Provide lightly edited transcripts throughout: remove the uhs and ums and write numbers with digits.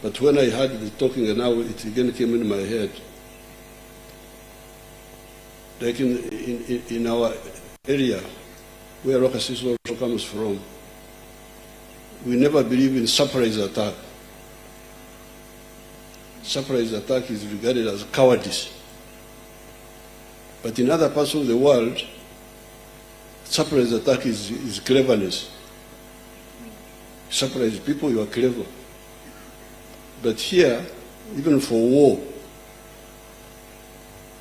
But when I heard the talking, and now it again came in my head. Like in our area, where Rwakasisi also comes from, we never believe in surprise attack. Surprise attack is regarded as cowardice. But in other parts of the world, surprise attack is cleverness. Surprise people, you are clever. But here, even for war,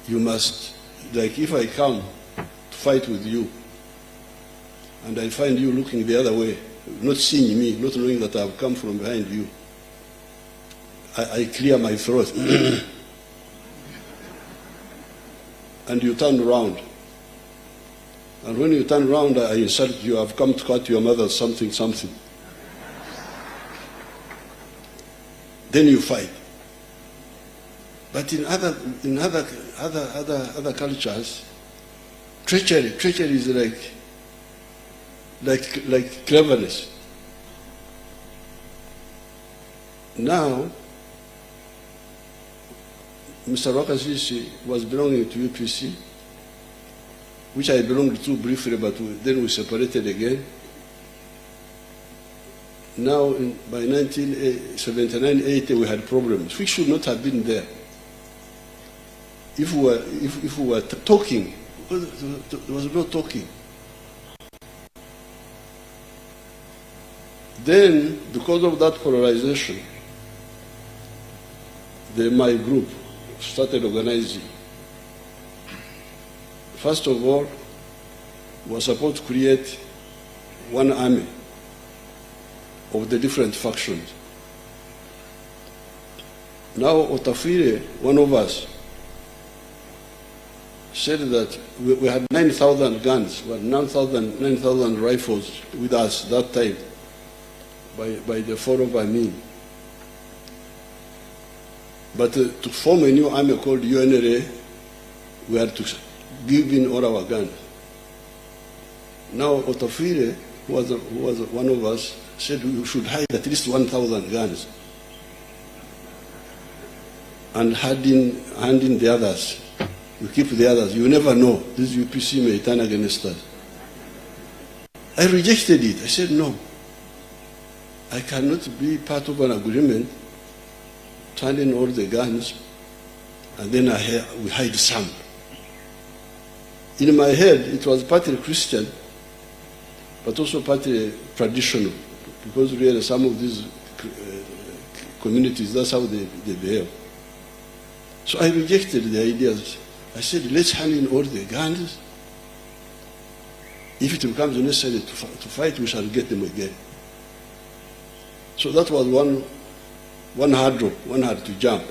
you must, like if I come to fight with you, and I find you looking the other way, not seeing me, not knowing that I've come from behind you, I clear my throat. And you turn around. And when you turn around, I insult you, I've come to cut your mother something. Then you fight. But in other cultures, treachery is like cleverness. Now, Mr. Rwakasisi was belonging to UPC, which I belonged to briefly, but then we separated again. Now, by 1979-80, we had problems. We should not have been there. If we were talking, there was no talking. Then, because of that polarization, my group started organizing. First of all, we were supposed to create one army of the different factions. Now, Otafire, one of us, said that we had 9,000 guns, 9,000 rifles with us that time by the Forgave. But to form a new army called UNRA, we had to give in all our guns. Now, Otafire, who was one of us, said we should hide at least 1,000 guns and hand in the others. We keep the others. You never know. This UPC may turn against us. I rejected it. I said, no. I cannot be part of an agreement, turn in all the guns, and then we hide some. In my head, it was partly Christian, but also partly traditional, because really some of these communities, that's how they behave. So I rejected the ideas. I said, let's hand in all the guns. If it becomes necessary to fight, we shall get them again. So that was one hurdle, one had to jump.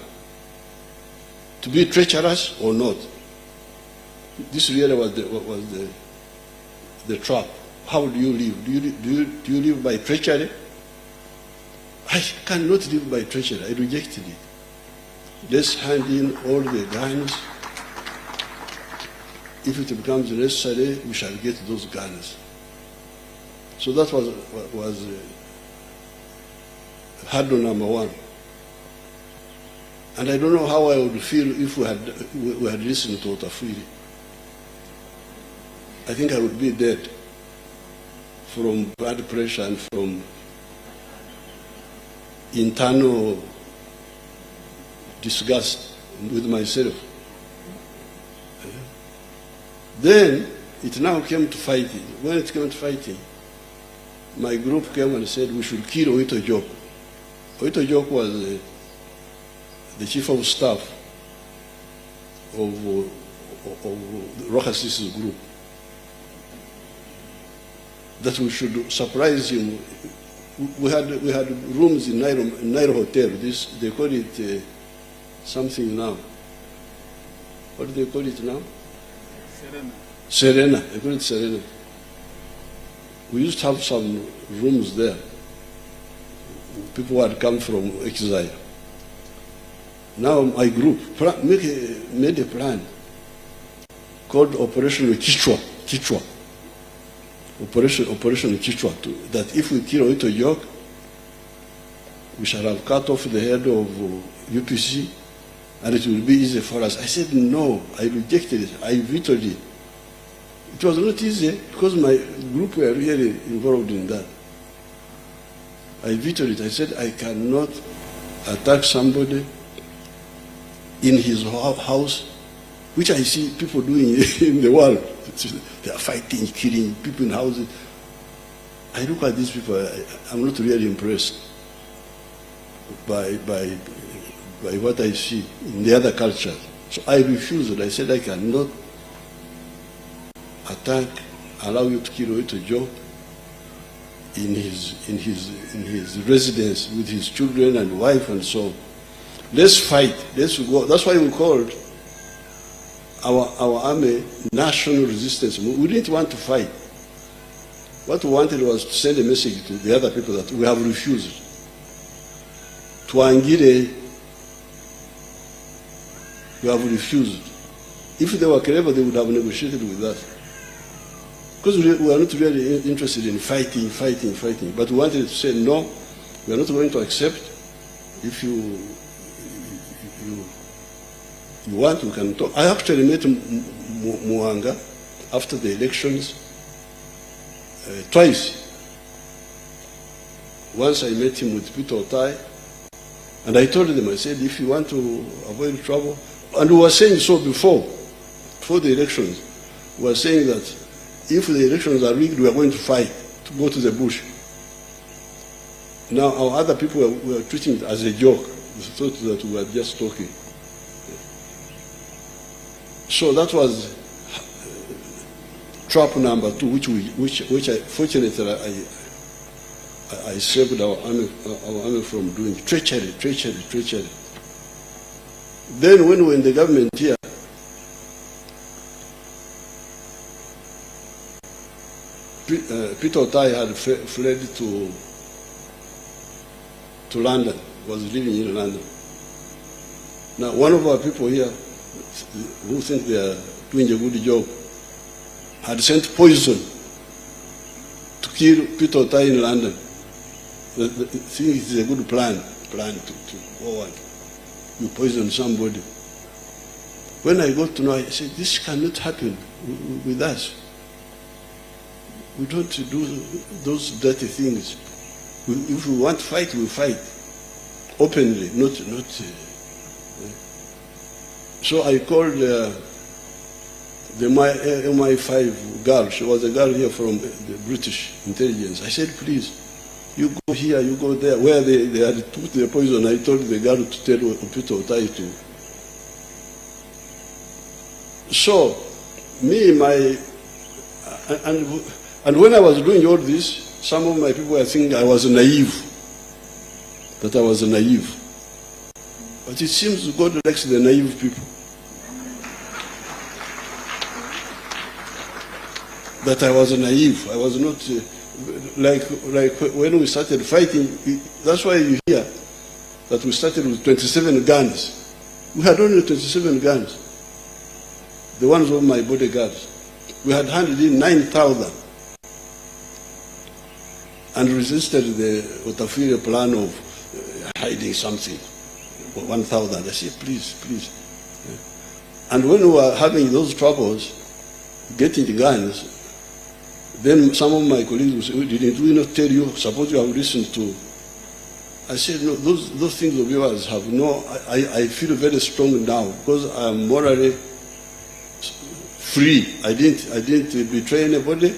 To be treacherous or not. This really was the trap. How do you live? Do you live by treachery? I cannot live by treachery. I rejected it. Let's hand in all the guns. If it becomes necessary, we shall get those guns. So that was hurdle number one. And I don't know how I would feel if we had listened to Otafire. I think I would be dead from blood pressure and from internal disgust with myself. Then it now came to fighting. When it came to fighting, my group came and said we should kill Oito Jok. Oito Jok was the chief of staff of Rwakasisi's group. That we should surprise him. We had rooms in Nairo Hotel. They call it something now. What do they call it now? Serena. They call it Serena. We used to have some rooms there. People had come from exile. Now my group made a plan called Operation Kichwa. Operation Kichwa, that if we kill Oito Jok, we shall have cut off the head of UPC, and it will be easy for us. I said, no, I rejected it. I vetoed it. It was not easy because my group were really involved in that. I vetoed it. I said, I cannot attack somebody in his house, which I see people doing in the world. They are fighting, killing people in houses. I look at these people, I'm not really impressed by what I see in the other cultures. So I refused. I said, I cannot attack, allow you to kill Obote Joe in his residence with his children and wife and so on. Let's fight. Let's go. That's why we called our army National Resistance. We didn't want to fight. What we wanted was to send a message to the other people that we have refused. To Angire, we have refused. If they were clever, they would have negotiated with us. Because we are not really interested in fighting. But we wanted to say, no, we are not going to accept. If you want, we can talk. I actually met Muanga after the elections twice. Once I met him with Peter Otai, and I told them, I said, if you want to avoid trouble, and we were saying so before the elections, we were saying that if the elections are rigged, we are going to fight, to go to the bush. Now, our other people were treating it as a joke. They thought that we were just talking. So that was trap number 2, which I fortunately I saved our army from doing treachery. Then when we were in the government here, Peter Otai had fled to London, was living in London. Now, one of our people here, who think they are doing a good job, had sent poison to kill Peter Otai in London. The thing is a good plan to go and you poison somebody. When I got to know, I said, this cannot happen with us. We don't do those dirty things. If we want to fight, we fight openly, not. So I called the MI5 girl. She was a girl here from the British intelligence. I said, please, you go here, you go there. Where they had put the poison, I told the girl to tell Obote Otai to. So, and when I was doing all this, some of my people were thinking I was naive, that I was naive. But it seems God likes the naive people. That I was naive. I was not like when we started fighting. That's why you hear that we started with 27 guns. We had only 27 guns. The ones of my bodyguards. We had handed in 9,000 and resisted the Otafire plan of hiding something. 1,000. I said, please. And when we were having those troubles, getting the guns, then some of my colleagues would say, didn't we not tell you, suppose you have listened to? I said, no, those things of yours have no, I feel very strong now because I'm morally free. I didn't betray anybody.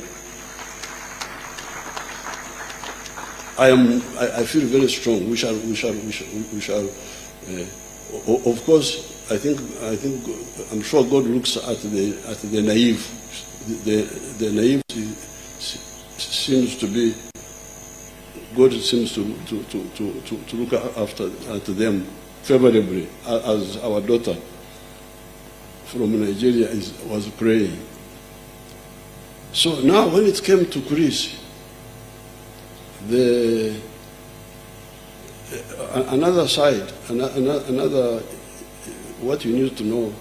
I feel very strong. We shall. Of course, I'm sure God looks at the naive. The naive seems to be. God seems to look at them favorably, as our daughter from Nigeria was praying. So now, when it came to Chris, another side, another what you need to know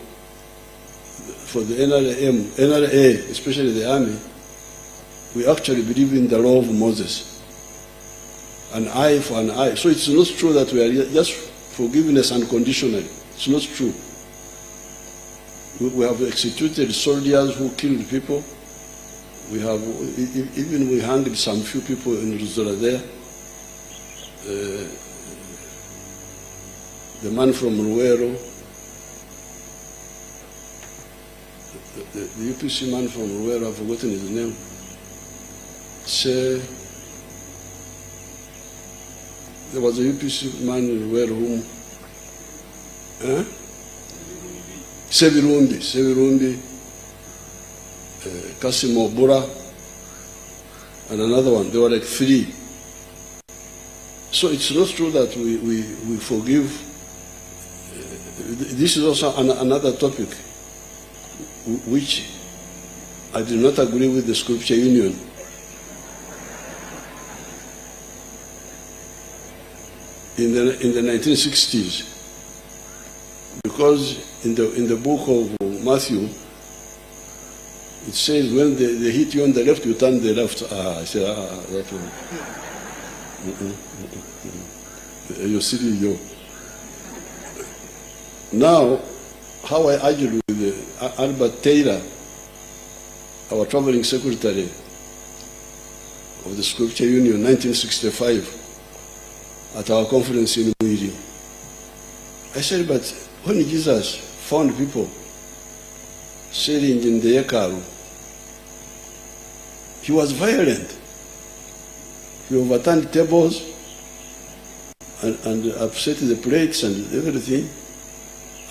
for the NRA, especially the army, we actually believe in the law of Moses. an eye for an eye. So it's not true that we are just forgiveness unconditionally. It's not true. We have executed soldiers who killed people. We have, even we hanged some few people in Ruzora there. The man from Ruero, the UPC man from Ruero, I've forgotten his name. There was a UPC man in Ruero whom, Sevirumbi, Kasimo Bura, and another one. They were like three. So it's not true that we forgive. This is also another topic which I do not agree with the Scripture Union. In the 1960s, because in the book of Matthew, it says when they hit you on the left, you turn the left. I say, that one. You're sitting, yo. Now, how I argued with Albert Taylor, our traveling secretary of the Scripture Union, 1965, at our conference in Mwiri. I said, but when Jesus found people sailing in the Yekaru, he was violent. He overturned tables and upset the plates and everything,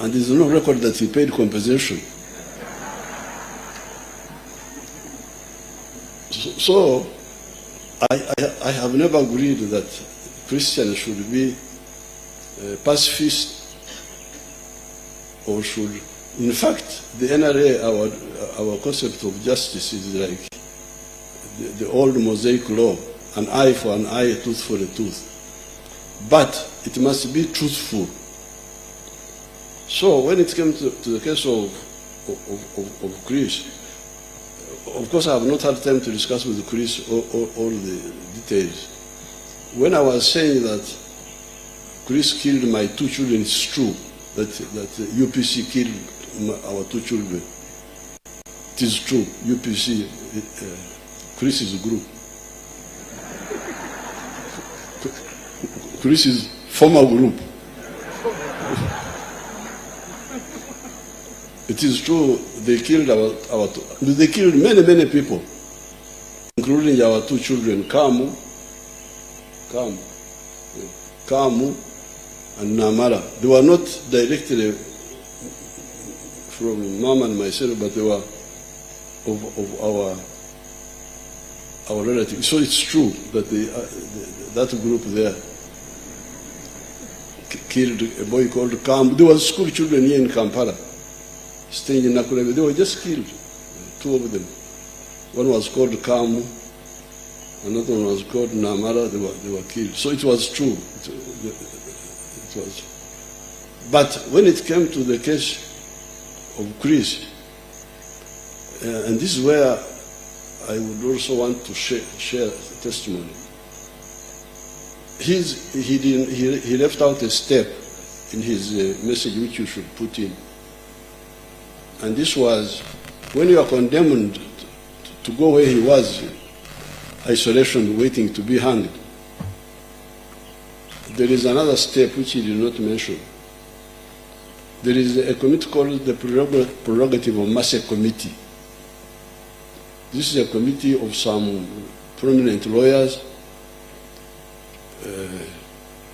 and there's no record that he paid compensation. So I have never agreed that Christians should be pacifist or should, in fact, the NRA, our concept of justice is like the old Mosaic law, an eye for an eye, a tooth for a tooth. But it must be truthful. So when it came to the case of Chris, of course I have not had time to discuss with Chris all the details. When I was saying that Chris killed my two children, it's true that UPC killed our two children. It is true. UPC, Chris's group. Chris's former group. It is true they killed they killed many people, including our two children, Kamu and Namara. They were not directly from Mom and myself, but they were of our relatives. So it's true that that group there killed a boy called Kamu. There were school children here in Kampala, staying in Nakurebe. They were just killed, two of them. One was called Kamu, another one was called Namara. They were killed. So it was true. It was. But when it came to the case of Chris, and this is where I would also want to share testimony. He left out a step in his message which you should put in. And this was, when you are condemned to go where he was, isolation, waiting to be hanged, there is another step which he did not mention. There is a committee called the Prerogative of Mercy Committee. This is a committee of some prominent lawyers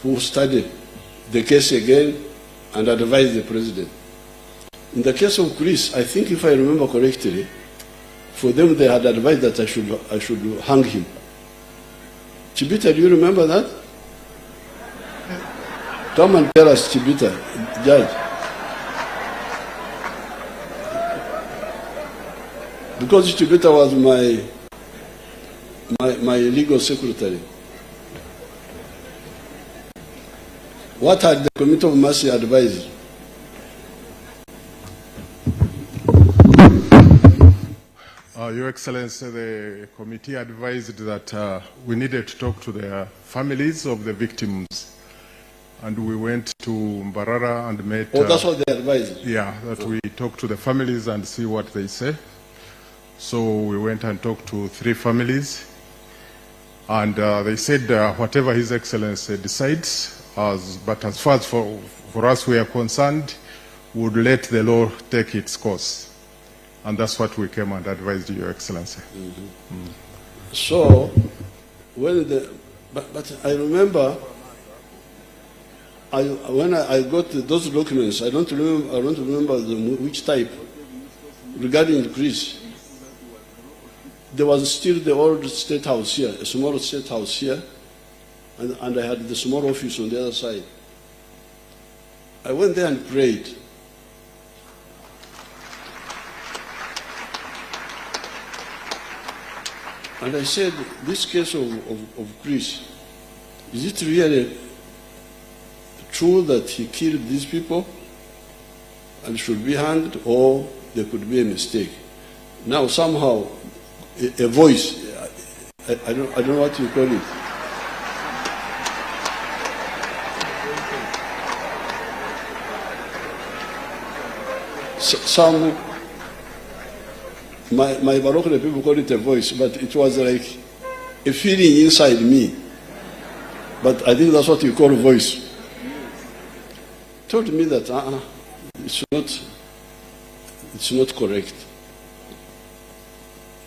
who studied the case again and advised the president. In the case of Chris, I think if I remember correctly, for them they had advised that I should hang him. Chibita, do you remember that? Come and tell us, Chibita, Judge. Because Chibita was my legal secretary. What had the Committee of Mercy advised? Your Excellency, the committee advised that we needed to talk to the families of the victims. And we went to Mbarara and met... Oh, that's what they advised? Yeah, that we talk to the families and see what they say. So we went and talked to 3 families. And they said whatever His Excellency decides, but as far as for us we are concerned, would let the law take its course. And that's what we came and advised Your Excellency. Mm-hmm. So, when but I remember, when I got those documents, I don't remember which type, regarding Chris. There was still the old state house here, a small state house here, and I had the small office on the other side. I went there and prayed. And I said, this case of Chris, is it really true that he killed these people and should be hanged, or there could be a mistake? Now somehow, a voice, I don't know what you call it. Some, my Moroccan people call it a voice, but it was like a feeling inside me. But I think that's what you call a voice. Told me that it's not correct.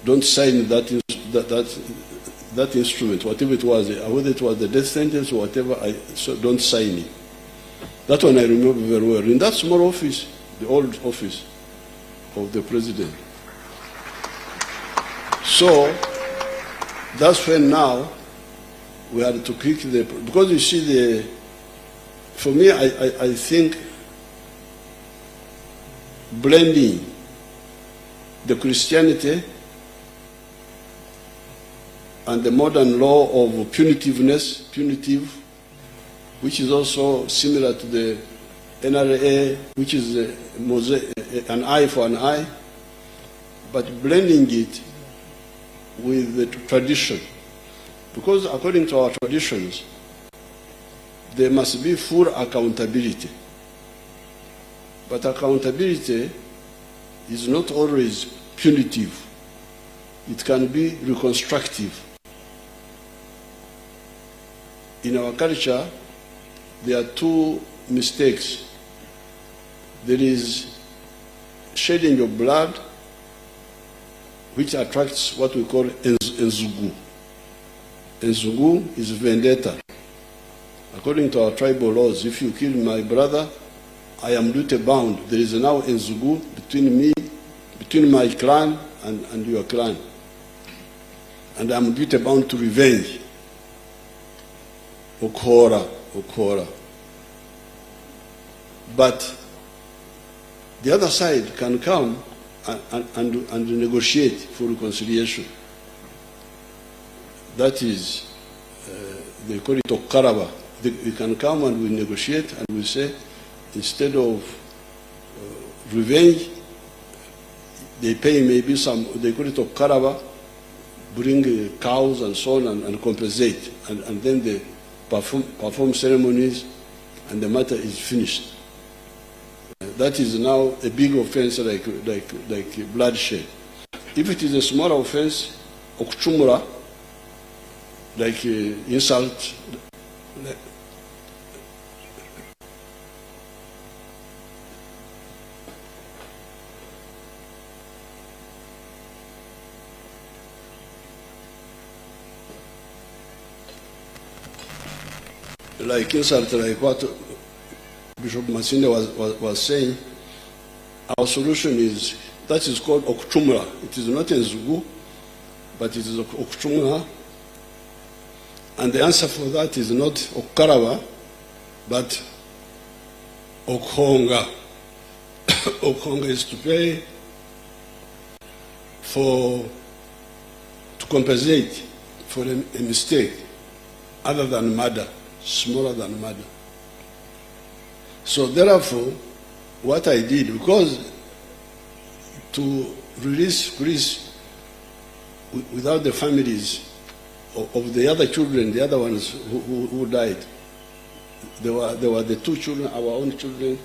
Don't sign that instrument, whatever it was, whether it was the death sentence or whatever. So don't sign it. That one I remember very well. In that small office, the old office of the president. So that's when now we had to click because you see for me, I think blending the Christianity and the modern law of punitive, which is also similar to the NRA, which is an eye for an eye, but blending it with the tradition. Because according to our traditions, there must be full accountability. But accountability is not always punitive. It can be reconstructive. In our culture, there are 2 mistakes. There is shedding of blood, which attracts what we call enzugu. Enzugu is vendetta. According to our tribal laws, if you kill my brother, I am duty bound. There is now enzugu between my clan and your clan. And I am duty bound to revenge. Okora. But the other side can come and negotiate for reconciliation. That is, they call it Okaraba. We can come and we negotiate and we say, instead of revenge, they pay maybe some, they call it Okaraba, bring cows and so on and compensate. And then they perform ceremonies and the matter is finished. That is now a big offense like bloodshed. If it is a small offense, okuchumura, like insult, like insult, like what Bishop Masinde was saying, our solution is, that is called Okchumra. It is not Enzugu, but it is Okchumra. And the answer for that is not Okarawa, but Okhonga. Okhonga is to pay to compensate for a mistake other than murder, smaller than murder. So therefore, what I did, because to release Chris without the families of the other children, the other ones who died. There were the two children, our own children,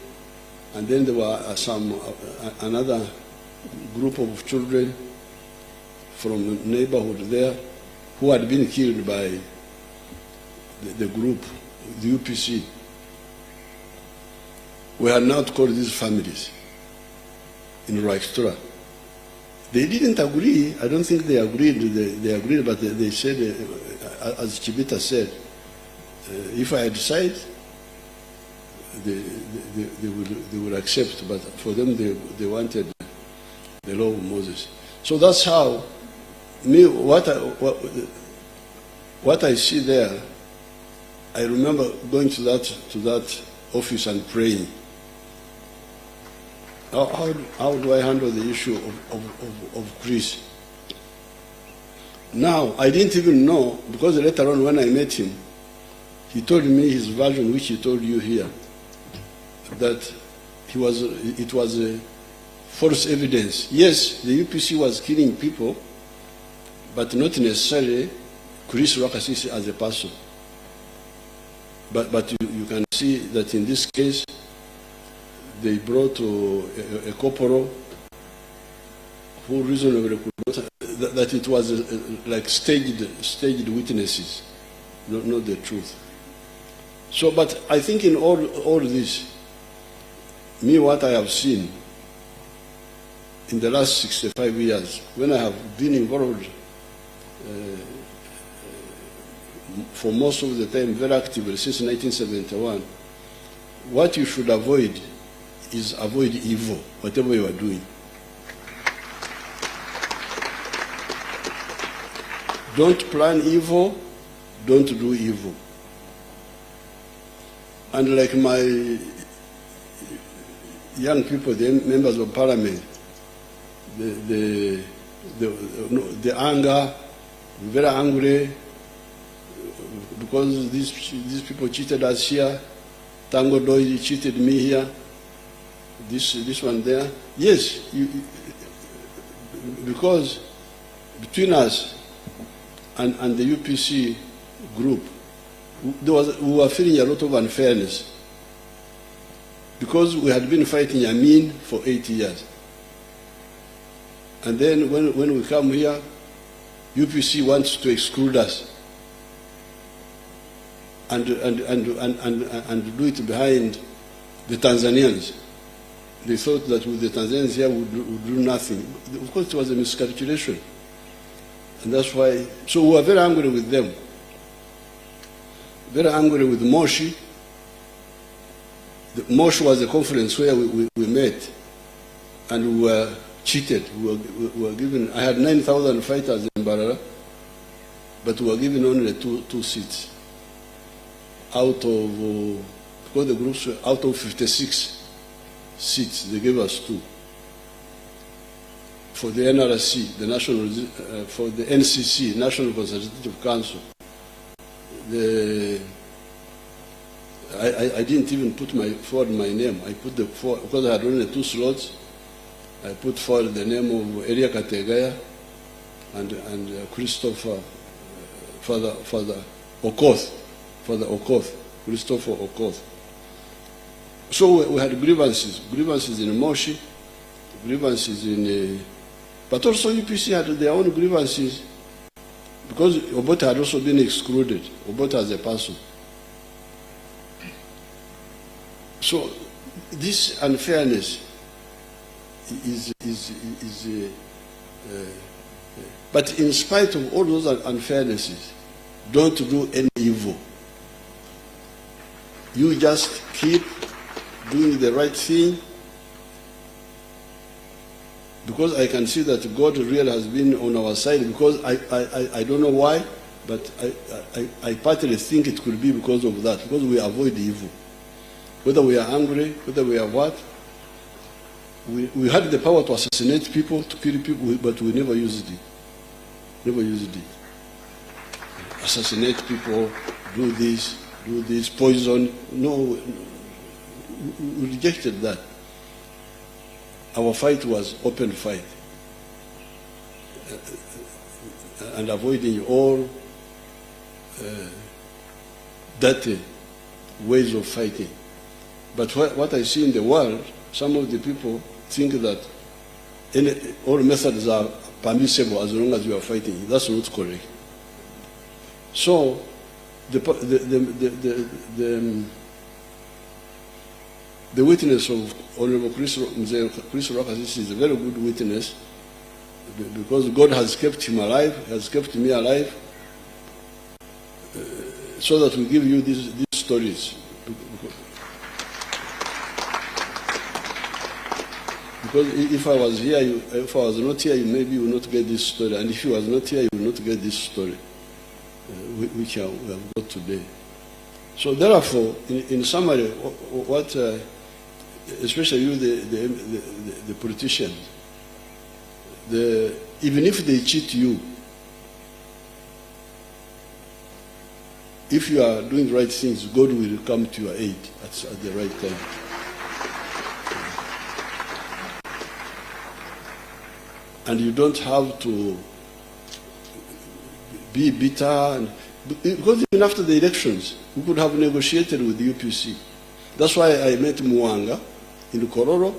and then there were another group of children from the neighborhood there who had been killed by the group, the UPC. We had now to call these families in Rwakasisi. They didn't agree. I don't think they agreed. They agreed, but they said, as Chibita said, if I decide, they would accept. But for them, they wanted the law of Moses. So that's how what I see there. I remember going to that office and praying. How do I handle the issue of Chris? Now, I didn't even know, because later on when I met him, he told me his version, which he told you here, that it was a false evidence. Yes, the UPC was killing people, but not necessarily Chris Rwakasisi as a person. But you can see that in this case, they brought a corporal who reasonably could not, that it was like staged witnesses, not the truth. So, but I think in all this, what I have seen in the last 65 years, when I have been involved for most of the time very actively since 1971, what you should avoid is avoid evil, whatever you are doing. Don't plan evil, don't do evil. And like my young people, the members of parliament, the anger, very angry, because these people cheated us here. Tango Doi cheated me here. This one there. Yes, because between us and the UPC group, we were feeling a lot of unfairness, because we had been fighting Yamin for 8 years. And then when we come here, UPC wants to exclude us and do it behind the Tanzanians. They thought that with the Tanzanians here would do nothing. Of course, it was a miscalculation. And that's why, so we were very angry with them. Very angry with Moshi. Moshi was a conference where we met, and we were cheated. We were given, I had 9,000 fighters in Barara, but we were given only two seats. Out of, because the groups were out of 56 seats, they gave us 2. For the NRC, the National, for the NCC, National Consultative Council, I didn't even put forward my name. I put because I had only 2 slots, I put forward the name of Elia Kategaya and Christopher, Father Okoth, Christopher Okoth. So we had grievances in Moshi, grievances in, but also UPC had their own grievances, because Obote had also been excluded, Obote as a person. So this unfairness is but in spite of all those unfairnesses, don't do any evil. You just keep doing the right thing, because I can see that God really has been on our side, because I don't know why, but I partly think it could be because of that, because we avoid evil. Whether we are angry, whether we are what, we had the power to assassinate people, to kill people, but we never used it. Never used it. Assassinate people, do this, poison. No, we rejected that. Our fight was open fight. and avoiding all dirty ways of fighting. But what I see in the world, some of the people think that all methods are permissible as long as you are fighting. That's not correct. So the witness of Honorable Chris Rwakasisi is a very good witness, because God has kept him alive, has kept me alive, so that we give you these stories. Because if I was here, if I was not here, maybe you will not get this story. And if you was not here, you will not get this story, which we have got today. So therefore, in summary, what, especially you, the politicians, even if they cheat you, if you are doing right things, God will come to your aid at the right time. And you don't have to be bitter. Because even after the elections, we could have negotiated with the UPC. That's why I met Mwanga in Kororo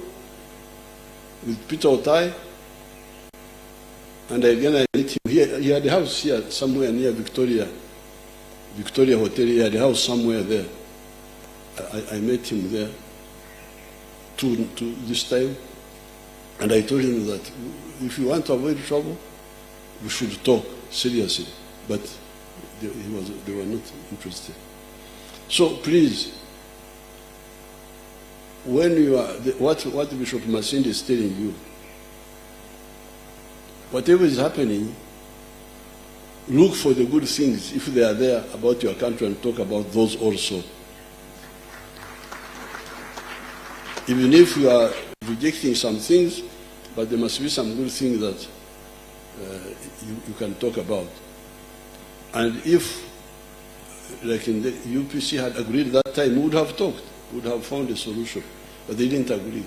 with Peter Otai. And again, I met him here. He had a house here somewhere near Victoria Hotel. He had a house somewhere there. I met him there to this time. And I told him that if you want to avoid trouble, we should talk seriously. But they were not interested. So please, when you are, what Bishop Masinde is telling you, whatever is happening, look for the good things, if they are there, about your country, and talk about those also. Even if you are rejecting some things, but there must be some good things that you can talk about. And if, like in the UPC had agreed that time, we would have talked, we would have found a solution, but they didn't agree.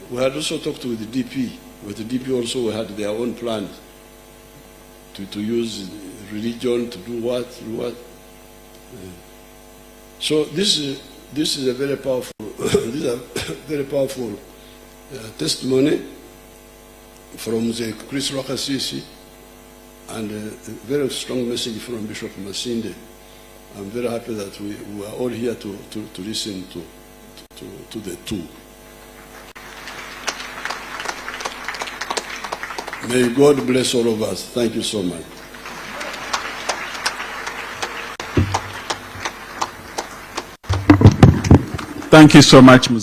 We had also talked with the DP, but the DP also had their own plans to use religion to do what. So this is a very powerful, this is a very powerful testimony from the Chris Rwakasisi, and a very strong message from Bishop Masinde. I'm very happy that we are all here to listen to the two. May God bless all of us. Thank you so much. Thank you so much, Muzee.